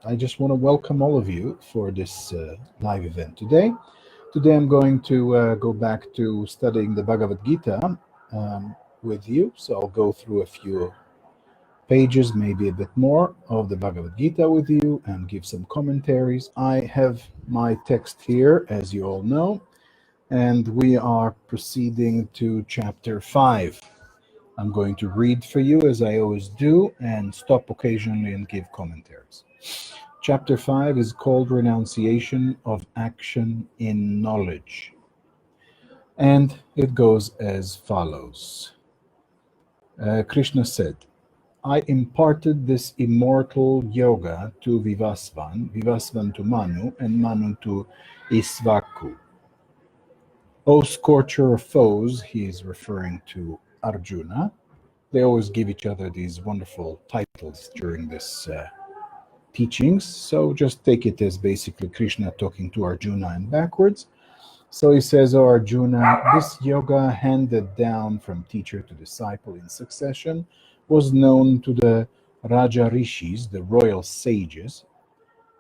I just want to welcome all of you for this live event today. Today I'm going to go back to studying the Bhagavad Gita with you. So I'll go through a few pages, maybe a bit more, of the Bhagavad Gita with you and give some commentaries. I have my text here, as you all know, and we are proceeding to chapter 5. I'm going to read for you as I always do and stop occasionally and give commentaries. Chapter 5 is called Renunciation of Action in Knowledge. And it goes as follows. Krishna said, I imparted this immortal yoga to Vivasvan to Manu, and Manu to Isvaku. O scorcher of foes, he is referring to Arjuna. They always give each other these wonderful titles during this teachings, so just take it as basically Krishna talking to Arjuna and backwards. So he says, O Arjuna, this yoga handed down from teacher to disciple in succession was known to the Raja Rishis, the royal sages,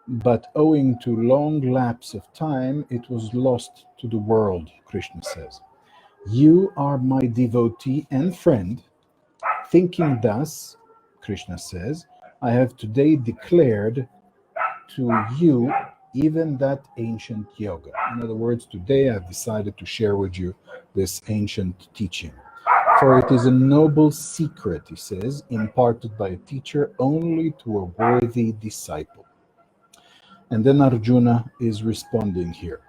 but owing to long lapse of time, it was lost to the world, Krishna says. You are my devotee and friend. Thinking thus, Krishna says, I have today declared to you even that ancient yoga. In other words, today I've decided to share with you this ancient teaching. For it is a noble secret, he says, imparted by a teacher only to a worthy disciple. And then Arjuna is responding here.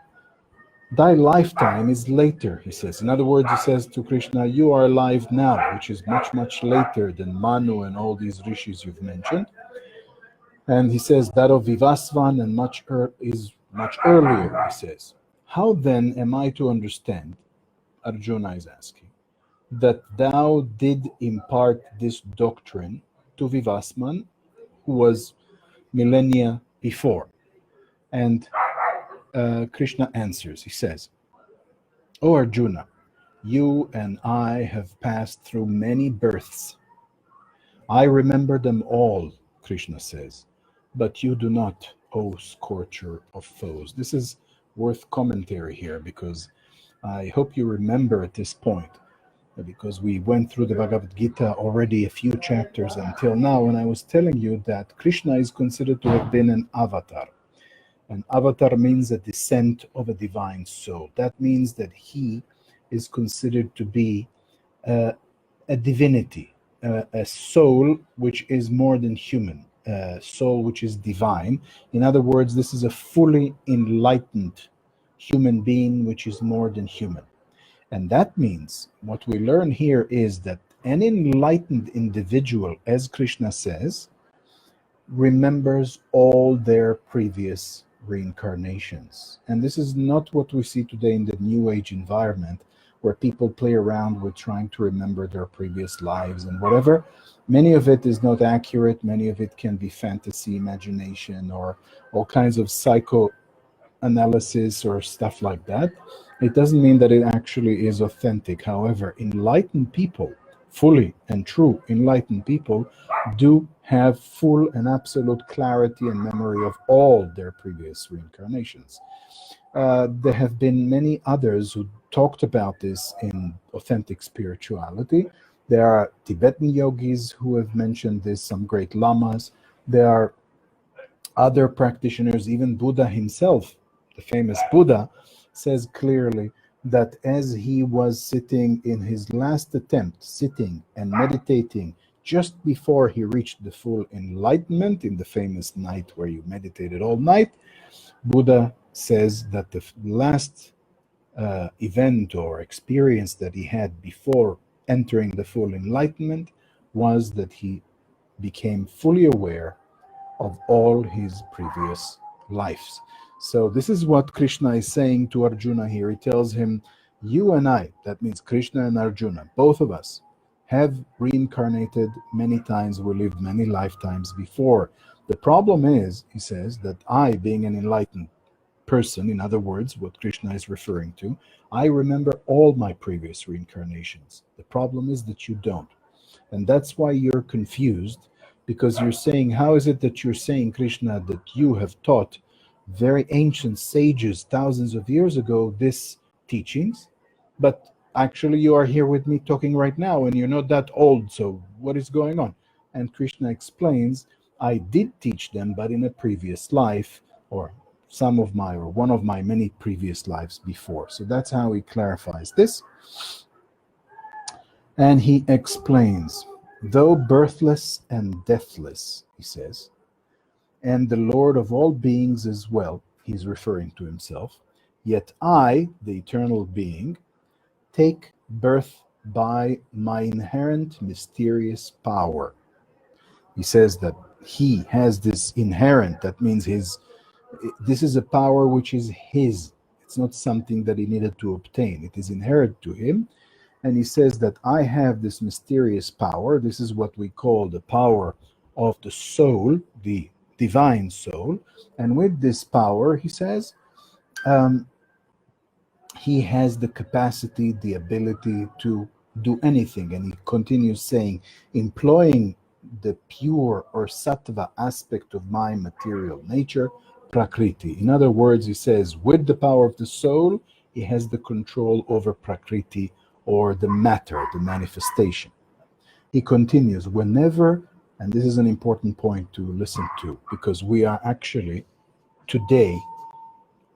Thy lifetime is later, he says. In other words, he says to Krishna, you are alive now, which is much, much later than Manu and all these rishis you've mentioned. And he says that of Vivasvan and is much earlier, he says. How then am I to understand, Arjuna is asking, that thou did impart this doctrine to Vivasvan, who was millennia before? And Krishna answers, he says, O Arjuna, you and I have passed through many births. I remember them all, Krishna says, but you do not, O scorcher of foes. This is worth commentary here, because I hope you remember at this point, because we went through the Bhagavad Gita already a few chapters until now, and I was telling you that Krishna is considered to have been an avatar. An avatar means a descent of a divine soul. That means that he is considered to be a divinity, a soul which is more than human, a soul which is divine. In other words, this is a fully enlightened human being which is more than human. And that means what we learn here is that an enlightened individual, as Krishna says, remembers all their previous reincarnations. And this is not what we see today in the New Age environment, where people play around with trying to remember their previous lives and whatever. Many of it is not accurate. Many of it can be fantasy, imagination, or all kinds of psychoanalysis or stuff like that. It doesn't mean that it actually is authentic. However, enlightened people, fully and true enlightened people, do have full and absolute clarity and memory of all their previous reincarnations. There have been many others who talked about this in authentic spirituality. There are Tibetan yogis who have mentioned this, some great lamas. There are other practitioners, even Buddha himself, the famous Buddha, says clearly that as he was sitting in his last attempt, sitting and meditating just before he reached the full enlightenment, in the famous night where you meditated all night, Buddha says that the last event or experience that he had before entering the full enlightenment was that he became fully aware of all his previous lives. So this is what Krishna is saying to Arjuna here. He tells him, you and I, that means Krishna and Arjuna, both of us, have reincarnated many times. We lived many lifetimes before. The problem is, he says, that I, being an enlightened person, in other words, what Krishna is referring to, I remember all my previous reincarnations. The problem is that you don't. And that's why you're confused, because you're saying, how is it that you're saying, Krishna, that you have taught very ancient sages thousands of years ago this teachings, but actually you are here with me talking right now and you're not that old, so what is going on? And Krishna explains, I did teach them, but in a previous life, or one of my many previous lives before. So that's how he clarifies this. And he explains, though birthless and deathless, he says, and the Lord of all beings as well, he's referring to himself, yet I, the eternal being, take birth by my inherent mysterious power. He says that he has this inherent, that means this is a power which is his. It's not something that he needed to obtain. It is inherent to him. And he says that I have this mysterious power. This is what we call the power of the soul, the divine soul. And with this power, he says, he has the capacity, the ability to do anything. And he continues saying, employing the pure or sattva aspect of my material nature, prakriti. In other words, he says, with the power of the soul, he has the control over prakriti, or the matter, the manifestation. He continues, whenever, and this is an important point to listen to, because we are actually today,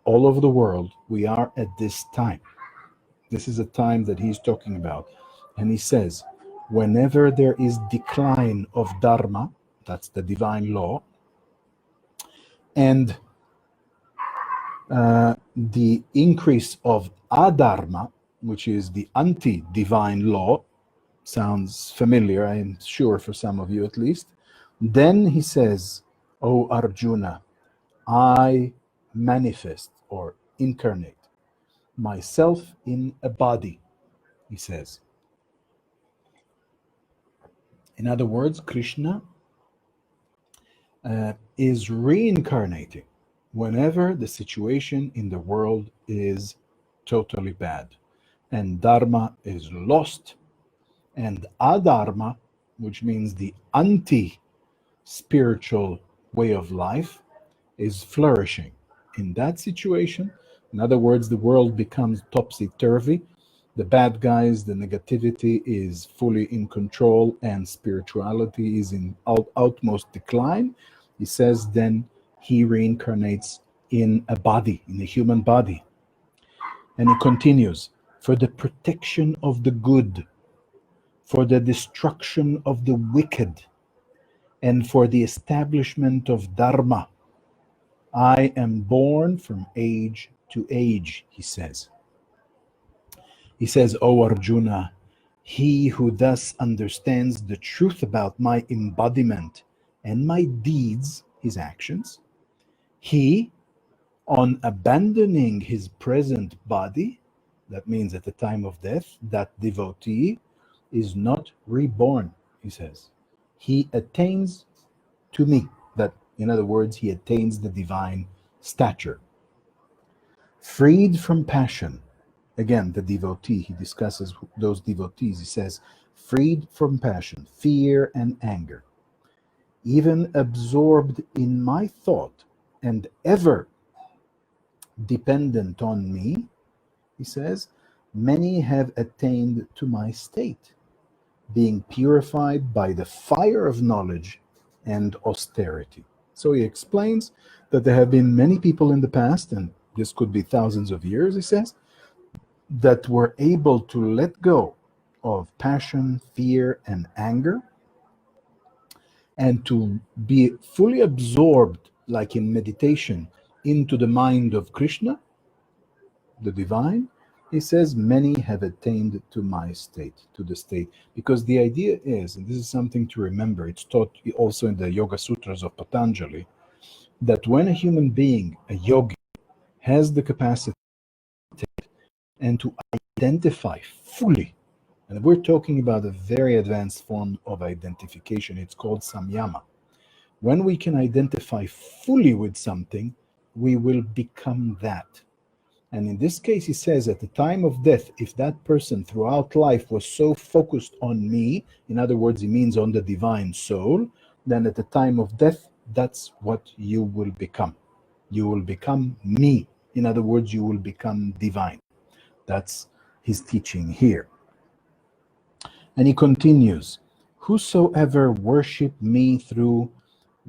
all over the world, we are at this time. This is a time that he's talking about. And he says, whenever there is decline of dharma, that's the divine law, and the increase of adharma, which is the anti-divine law, sounds familiar, I'm sure, for some of you at least. Then he says, O Arjuna, I manifest or incarnate myself in a body, he says. In other words, Krishna is reincarnating whenever the situation in the world is totally bad and dharma is lost, and adharma, which means the anti-spiritual way of life, is flourishing. In that situation, in other words, the world becomes topsy-turvy, the bad guys, the negativity is fully in control, and spirituality is in utmost decline. He says then he reincarnates in a body, in a human body. And he continues, for the protection of the good, for the destruction of the wicked, and for the establishment of dharma, I am born from age to age, he says. He says, O Arjuna, he who thus understands the truth about my embodiment and my deeds, his actions, he, on abandoning his present body, that means at the time of death, that devotee is not reborn, he says. He attains to me. That, in other words, he attains the divine stature. Freed from passion. Again, the devotee, he discusses those devotees. He says, freed from passion, fear, and anger, even absorbed in my thought and ever dependent on me, he says, many have attained to my state, being purified by the fire of knowledge and austerity. So he explains that there have been many people in the past, and this could be thousands of years, he says, that were able to let go of passion, fear, and anger, and to be fully absorbed, like in meditation, into the mind of Krishna, the divine. He says, many have attained to my state, to the state. Because the idea is, and this is something to remember, it's taught also in the Yoga Sutras of Patanjali, that when a human being, a yogi, has the capacity and to identify fully, and we're talking about a very advanced form of identification, it's called samyama. When we can identify fully with something, we will become that. And in this case, he says, at the time of death, if that person throughout life was so focused on me, in other words, he means on the divine soul, then at the time of death, that's what you will become. You will become me. In other words, you will become divine. That's his teaching here. And he continues, whosoever worship me through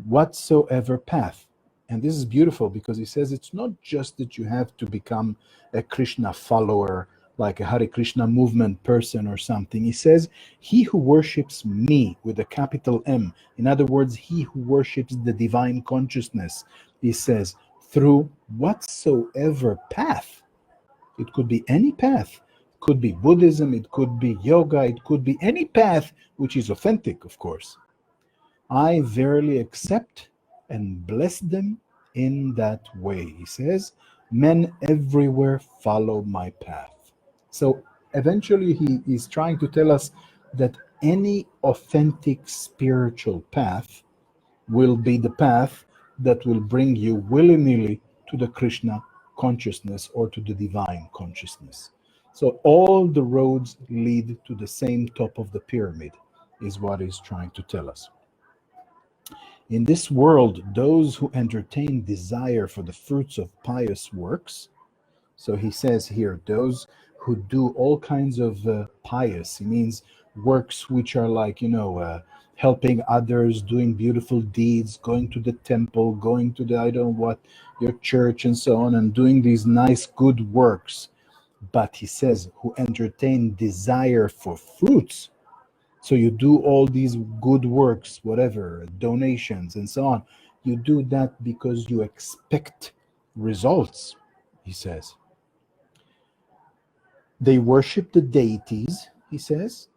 whatsoever path. And this is beautiful because he says it's not just that you have to become a Krishna follower, like a Hare Krishna movement person or something. He says, he who worships me with a capital M, in other words, he who worships the divine consciousness, he says, through whatsoever path. It could be any path. It could be Buddhism, it could be yoga, it could be any path which is authentic, of course. I verily accept and bless them in that way. He says, men everywhere follow my path. So eventually he is trying to tell us that any authentic spiritual path will be the path that will bring you willy-nilly to the Krishna consciousness or to the divine consciousness. So all the roads lead to the same top of the pyramid, is what he's trying to tell us. In this world, those who entertain desire for the fruits of pious works, so he says here, those who do all kinds of pious, he means works which are like, helping others, doing beautiful deeds, going to the temple, going to the, I don't know what, your church and so on, and doing these nice, good works. But he says, who entertain desire for fruits. So you do all these good works, whatever, donations and so on. You do that because you expect results, he says. They worship the deities, he says,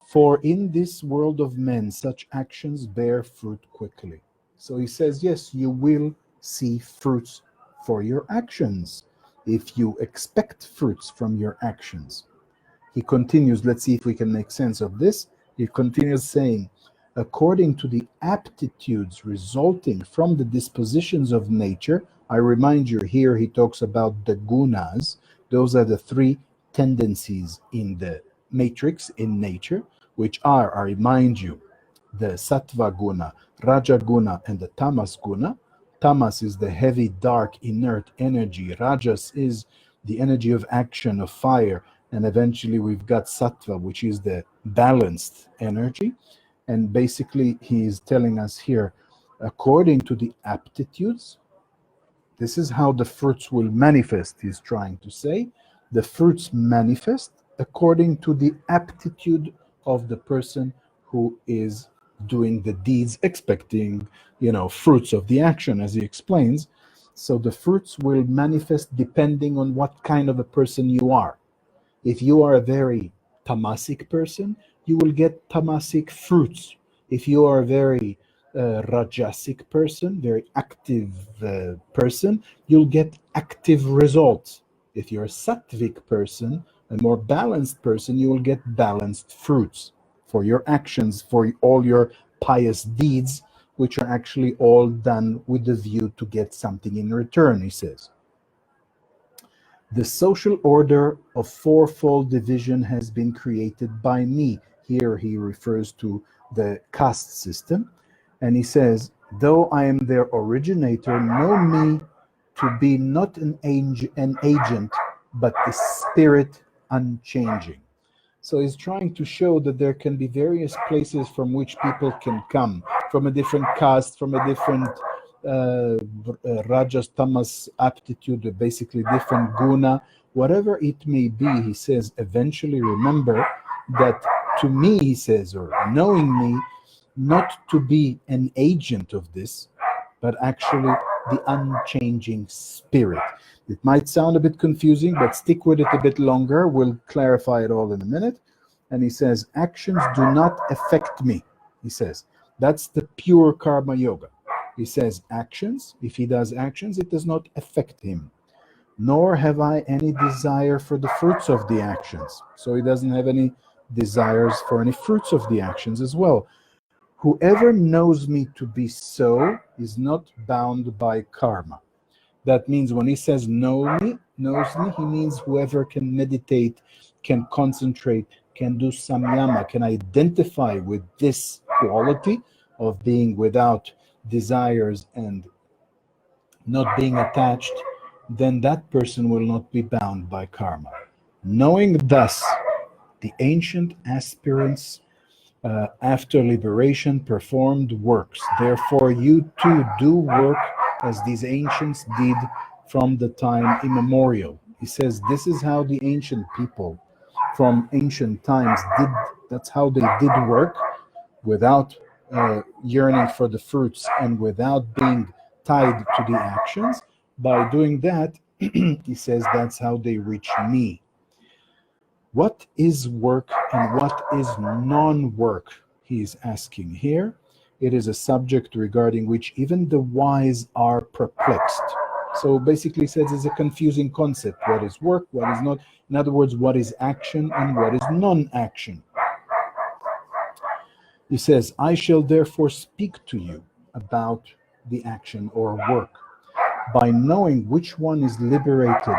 for in this world of men, such actions bear fruit quickly. So he says, yes, you will see fruits for your actions if you expect fruits from your actions. He continues, let's see if we can make sense of this. He continues saying, according to the aptitudes resulting from the dispositions of nature, I remind you here he talks about the gunas. Those are the three tendencies in the matrix, in nature, which are, I remind you, the sattva guna, raja guna, and the tamas guna. Tamas is the heavy, dark, inert energy. Rajas is the energy of action, of fire. And eventually we've got sattva, which is the balanced energy. And basically he is telling us here, according to the aptitudes, this is how the fruits will manifest, he's trying to say. The fruits manifest according to the aptitude of the person who is doing the deeds, expecting, fruits of the action, as he explains. So the fruits will manifest depending on what kind of a person you are. If you are a very tamasic person, you will get tamasic fruits. If you are a very rajasic person, very active person, you'll get active results. If you're a sattvic person, a more balanced person, you will get balanced fruits for your actions, for all your pious deeds, which are actually all done with the view to get something in return, he says. The social order of fourfold division has been created by me. Here he refers to the caste system. And he says, though I am their originator, know me to be not an agent, but the spirit unchanging. So he's trying to show that there can be various places from which people can come, from a different caste, from a different rajas, tamas aptitude, basically different guna, whatever it may be. He says, eventually remember that to me, he says, or knowing me, not to be an agent of this, but actually the unchanging spirit. It might sound a bit confusing, but stick with it a bit longer. We'll clarify it all in a minute. And he says, actions do not affect me. He says, that's the pure karma yoga. He says, actions, if he does actions, it does not affect him. Nor have I any desire for the fruits of the actions. So he doesn't have any desires for any fruits of the actions as well. Whoever knows me to be so is not bound by karma. That means when he says knows me, he means whoever can meditate, can concentrate, can do samyama, can identify with this quality of being without desires and not being attached, then that person will not be bound by karma. Knowing thus, the ancient aspirants after liberation performed works. Therefore, you too do work as these ancients did from the time immemorial. He says this is how the ancient people from ancient times did, that's how they did work, without yearning for the fruits and without being tied to the actions. By doing that, he says that's how they reach me. What is work and what is non-work? He is asking here. It is a subject regarding which even the wise are perplexed. So basically says it's a confusing concept. What is work, what is not? In other words, what is action and what is non-action? He says, I shall therefore speak to you about the action or work. By knowing which one is liberated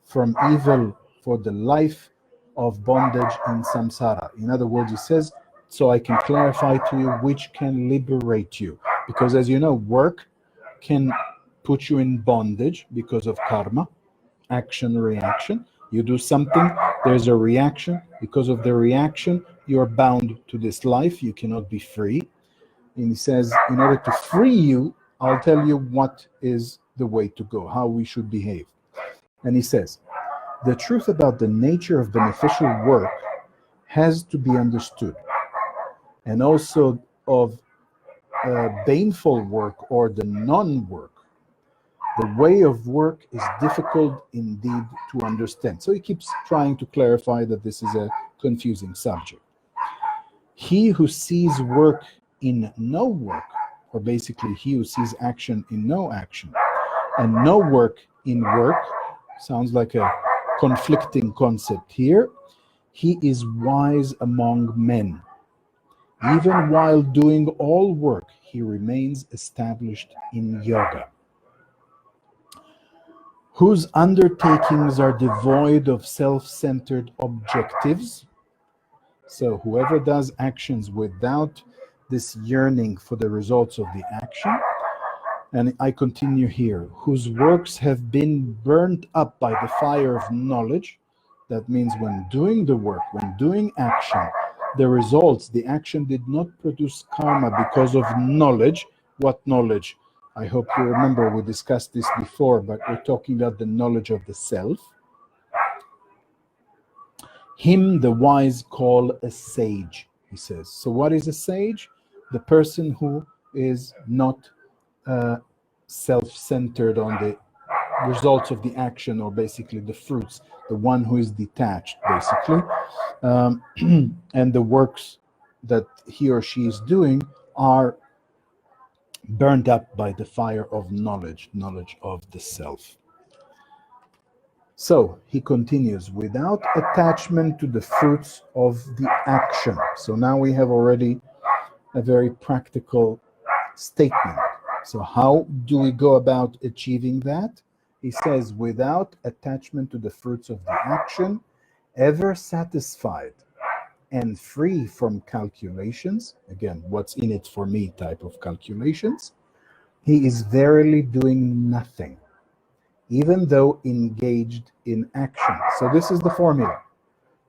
from evil for the life of bondage in samsara. In other words, he says, so I can clarify to you which can liberate you. Because as you know, work can put you in bondage because of karma, action, reaction. You do something, there's a reaction. Because of the reaction, you're bound to this life. You cannot be free. And he says, in order to free you, I'll tell you what is the way to go, how we should behave. And he says, the truth about the nature of beneficial work has to be understood, and also of baneful work or the non-work. The way of work is difficult indeed to understand. So he keeps trying to clarify that this is a confusing subject. He who sees work in no work, or basically he who sees action in no action, and no work in work, sounds like a conflicting concept here. He is wise among men. Even while doing all work, he remains established in yoga. Whose undertakings are devoid of self-centered objectives. So whoever does actions without this yearning for the results of the action, and I continue here, whose works have been burnt up by the fire of knowledge. That means when doing the work, when doing action, the results, the action did not produce karma because of knowledge. What knowledge? I hope you remember we discussed this before, but we're talking about the knowledge of the self. Him the wise call a sage, he says. So what is a sage? The person who is not self-centered on the results of the action, or basically the fruits, the one who is detached, basically. And the works that he or she is doing are burned up by the fire of knowledge, knowledge of the self. So he continues, without attachment to the fruits of the action. So now we have already a very practical statement. So how do we go about achieving that? He says, without attachment to the fruits of the action, ever satisfied and free from calculations, again, what's in it for me type of calculations, he is verily doing nothing, even though engaged in action. So this is the formula.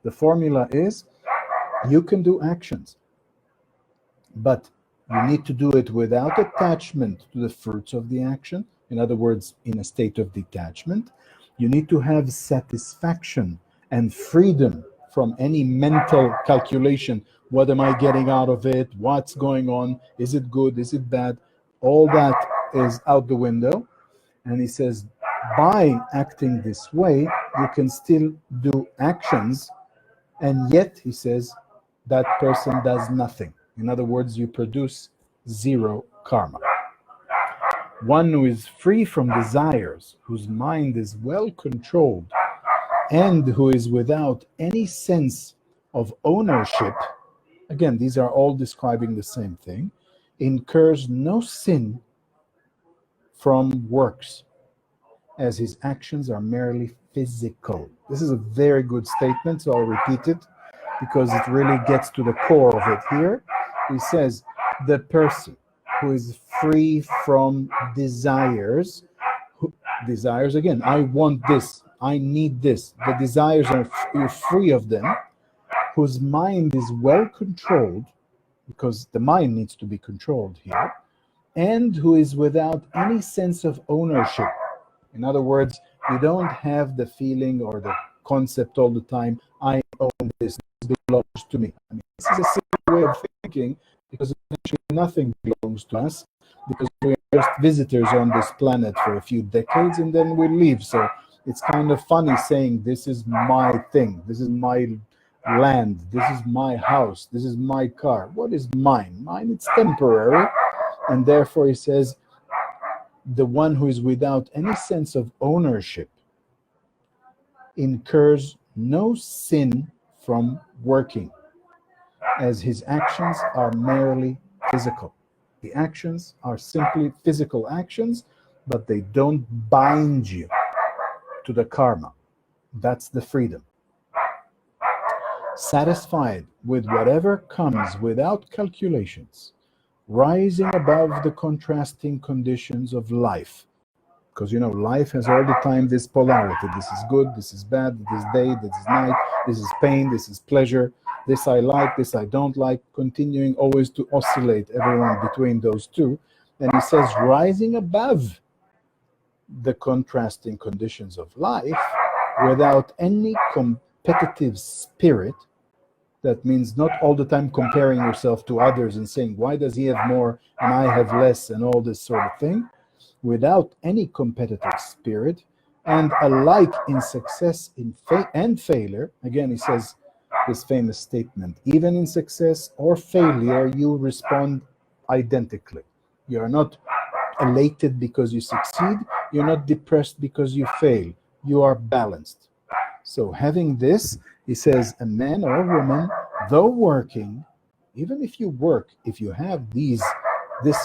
The formula is, you can do actions, but you need to do it without attachment to the fruits of the action. In other words, in a state of detachment. You need to have satisfaction and freedom from any mental calculation. What am I getting out of it? What's going on? Is it good? Is it bad? All that is out the window. And he says, by acting this way, you can still do actions, and yet, he says, that person does nothing. In other words, you produce zero karma. One who is free from desires, whose mind is well controlled, and who is without any sense of ownership, again, these are all describing the same thing, incurs no sin from works, as his actions are merely physical. This is a very good statement, so I'll repeat it because it really gets to the core of it here. He says, The person who is free from desires, desires again, I want this, I need this, the desires are, you're free of them, whose mind is well controlled, because the mind needs to be controlled here, and who is without any sense of ownership. In other words, you don't have the feeling or the concept all the time, I own this, this belongs to me. I mean, this is a silly way of thinking, because essentially nothing belongs to us, because we are just visitors on this planet for a few decades and then we leave. So it's kind of funny saying, this is my thing, this is my land, this is my house, this is my car. What is mine? Mine, it's temporary. And therefore he says, the one who is without any sense of ownership incurs no sin from working, as his actions are merely physical. The actions are simply physical actions, but they don't bind you to the karma. That's the freedom. Satisfied with whatever comes without calculations, rising above the contrasting conditions of life. Because, you know, life has all the time this polarity. This is good, this is bad, this is day, this is night, this is pain, this is pleasure, this I like, this I don't like, continuing always to oscillate everyone between those two. And he says, rising above the contrasting conditions of life without any competitive spirit. That means not all the time comparing yourself to others and saying, why does he have more and I have less, and all this sort of thing. Without any competitive spirit, and alike in success and failure. Again, he says this famous statement, even in success or failure, you respond identically. You are not elated because you succeed. You're not depressed because you fail. You are balanced. So having this, he says, a man or a woman, though working, even if you work, if you have this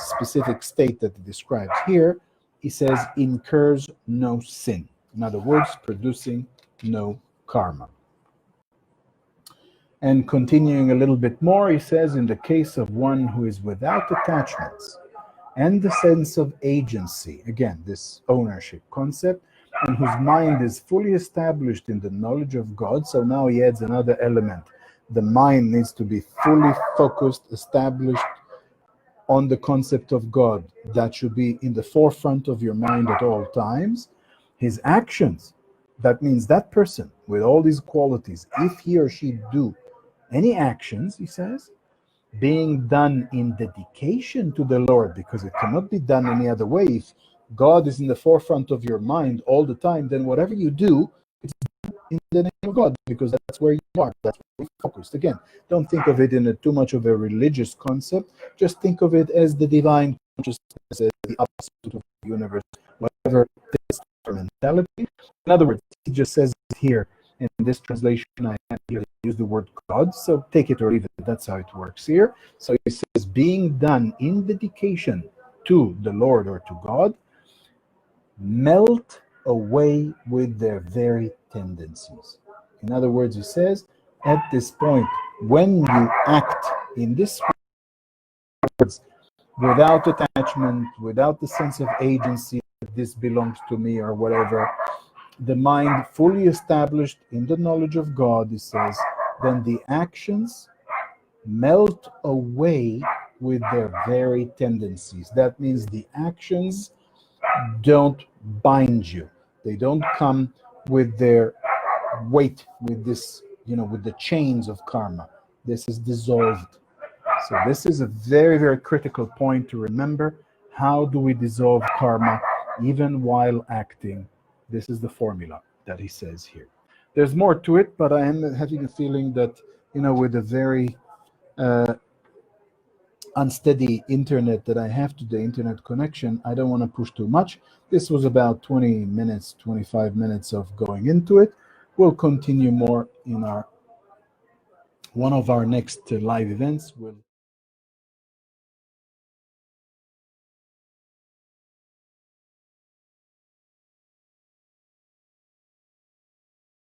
specific state that he describes here, he says, incurs no sin. In other words, producing no karma. And continuing a little bit more, he says, in the case of one who is without attachments and the sense of agency, again, this ownership concept, and whose mind is fully established in the knowledge of God. So now he adds another element. The mind needs to be fully focused, established on the concept of God. That should be in the forefront of your mind at all times. His actions, that means that person with all these qualities, if he or she do any actions, he says, being done in dedication to the Lord, because it cannot be done any other way. If God is in the forefront of your mind all the time, then whatever you do, it's in the name of God, because that's where you are, that's where you're focused. Again, don't think of it in too much of a religious concept. Just think of it as the divine consciousness, as the absolute of the universe, whatever this mentality. In other words, he just says here in this translation, I have here use the word God, so take it or leave it. That's how it works here. So he says, being done in dedication to the Lord or to God, melt away with their very tendencies. In other words, he says, at this point, when you act in this words, without attachment, without the sense of agency, this belongs to me or whatever, the mind fully established in the knowledge of God, he says, then the actions melt away with their very tendencies. That means the actions don't bind you. They don't come with their weight, with this, with the chains of karma. This is dissolved. So this is a very, very critical point to remember. How do we dissolve karma even while acting? This is the formula that he says here. There's more to it, but I am having a feeling that, with a very unsteady internet that I have today, internet connection, I don't want to push too much. This was about 20 minutes, 25 minutes of going into it. We'll continue more in one of our next live events. We'll